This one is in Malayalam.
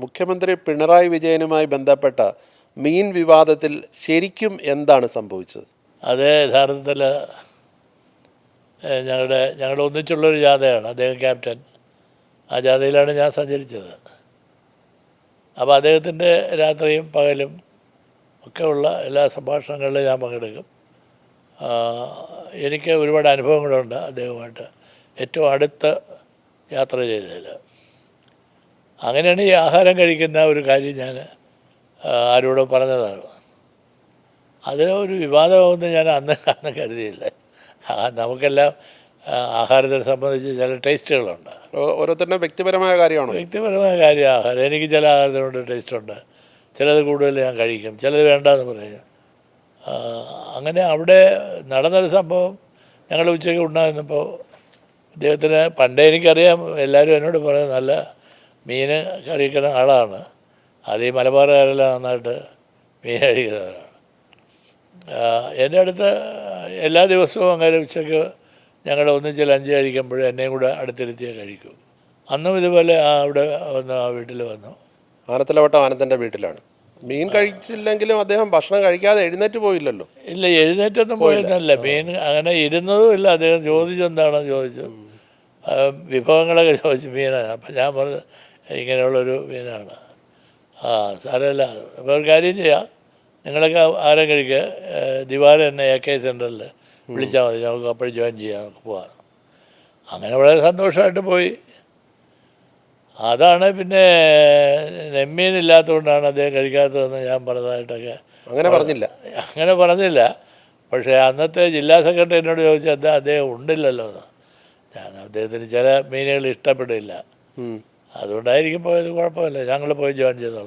മുഖ്യമന്ത്രി പിണറായി വിജയനുമായി ബന്ധപ്പെട്ട മീൻ വിവാദത്തിൽ ശരിക്കും എന്താണ് സംഭവിച്ചത്? അത് യഥാർത്ഥത്തിൽ ഞങ്ങളുടെ ഒന്നിച്ചുള്ളൊരു ജാഥയാണ്. അദ്ദേഹം ക്യാപ്റ്റൻ. ആ ജാഥയിലാണ് ഞാൻ സഞ്ചരിച്ചത്. അപ്പോൾ അദ്ദേഹത്തിൻ്റെ രാത്രിയും പകലും ഒക്കെ ഉള്ള എല്ലാ സംഭാഷണങ്ങളിലും ഞാൻ പങ്കെടുക്കും. എനിക്ക് ഒരുപാട് അനുഭവങ്ങളുണ്ട് അദ്ദേഹവുമായിട്ട് ഏറ്റവും അടുത്ത് യാത്ര ചെയ്തതിൽ. അങ്ങനെയാണ് ഈ ആഹാരം കഴിക്കുന്ന ഒരു കാര്യം ഞാൻ ആരോടും പറഞ്ഞതാണ്. അതിലൊരു വിവാദമാകുമെന്ന് ഞാൻ അന്ന് കരുതിയില്ല. നമുക്കെല്ലാം ആഹാരത്തിനെ സംബന്ധിച്ച് ചില ടേസ്റ്റുകളുണ്ട്. ഓരോരുത്തരുടെ വ്യക്തിപരമായ കാര്യമാണ്. വ്യക്തിപരമായ കാര്യം ആഹാരം. എനിക്ക് ചില ആഹാരത്തിനോട് ടേസ്റ്റുണ്ട്. ചിലത് കൂടുതൽ ഞാൻ കഴിക്കും, ചിലത് വേണ്ടെന്ന് പറയും. അങ്ങനെ അവിടെ നടന്നൊരു സംഭവം. ഞങ്ങൾ ഉച്ചയ്ക്ക് ഉണ്ടായിരുന്നപ്പോൾ ഇദ്ദേഹത്തിന് പണ്ടേ എനിക്കറിയാം, എല്ലാവരും എന്നോട് പറയുന്നത് നല്ല മീൻ കഴിക്കുന്ന ആളാണ്. അത് ഈ മലബാറുകാരെല്ലാം നന്നായിട്ട് മീൻ കഴിക്കുന്നവരാണ്. എൻ്റെ അടുത്ത് എല്ലാ ദിവസവും അങ്ങനെ ഉച്ചയ്ക്ക് ഞങ്ങൾ ഒന്നിച്ച് ലഞ്ച് കഴിക്കുമ്പോഴും എന്നെയും കൂടെ അടുത്തിരുത്തിയേ കഴിക്കും. അന്നും ഇതുപോലെ അവിടെ വന്നു, ആ വീട്ടിൽ വന്നു. ആനത്തലവട്ടം ആനന്ദൻ്റെ വീട്ടിലാണ്. മീൻ കഴിച്ചില്ലെങ്കിലും അദ്ദേഹം ഭക്ഷണം കഴിക്കാതെ എഴുന്നേറ്റ് പോയില്ലല്ലോ. ഇല്ല, എഴുന്നേറ്റൊന്നും പോയിരുന്നില്ല. മീൻ അങ്ങനെ ഇരുന്നതും ഇല്ല. അദ്ദേഹം ചോദിച്ചെന്താണെന്ന് ചോദിച്ചു, വിഭവങ്ങളൊക്കെ ചോദിച്ചു. മീനാണ്. അപ്പം ഞാൻ പറഞ്ഞത് ഇങ്ങനെയുള്ളൊരു മീനാണ്. സാരമില്ല, അപ്പോൾ ഒരു കാര്യം ചെയ്യാം, നിങ്ങളൊക്കെ ആരും കഴിക്കുക, ദിവാരം എന്നെ AK സെൻറ്ററിൽ വിളിച്ചാൽ മതി, നമുക്ക് അപ്പോഴും ജോയിൻ ചെയ്യാം, നമുക്ക് പോകാം. അങ്ങനെ വളരെ സന്തോഷമായിട്ട് പോയി. അതാണ് പിന്നെ നെമ്മീനില്ലാത്തതുകൊണ്ടാണ് അദ്ദേഹം കഴിക്കാത്തതെന്ന് ഞാൻ പറഞ്ഞതായിട്ടൊക്കെ. അങ്ങനെ പറഞ്ഞില്ല. പക്ഷേ അന്നത്തെ ജില്ലാ സെക്രട്ടറി എന്നോട് ചോദിച്ചാൽ അദ്ദേഹം ഉണ്ടില്ലല്ലോ എന്ന്. അദ്ദേഹത്തിന് ചില മീനുകൾ ഇഷ്ടപ്പെടില്ല. അതുകൊണ്ടായിരിക്കും പോയത്. കുഴപ്പമില്ല, ഞങ്ങൾ പോയി ജോയിൻ ചെയ്തോളാം.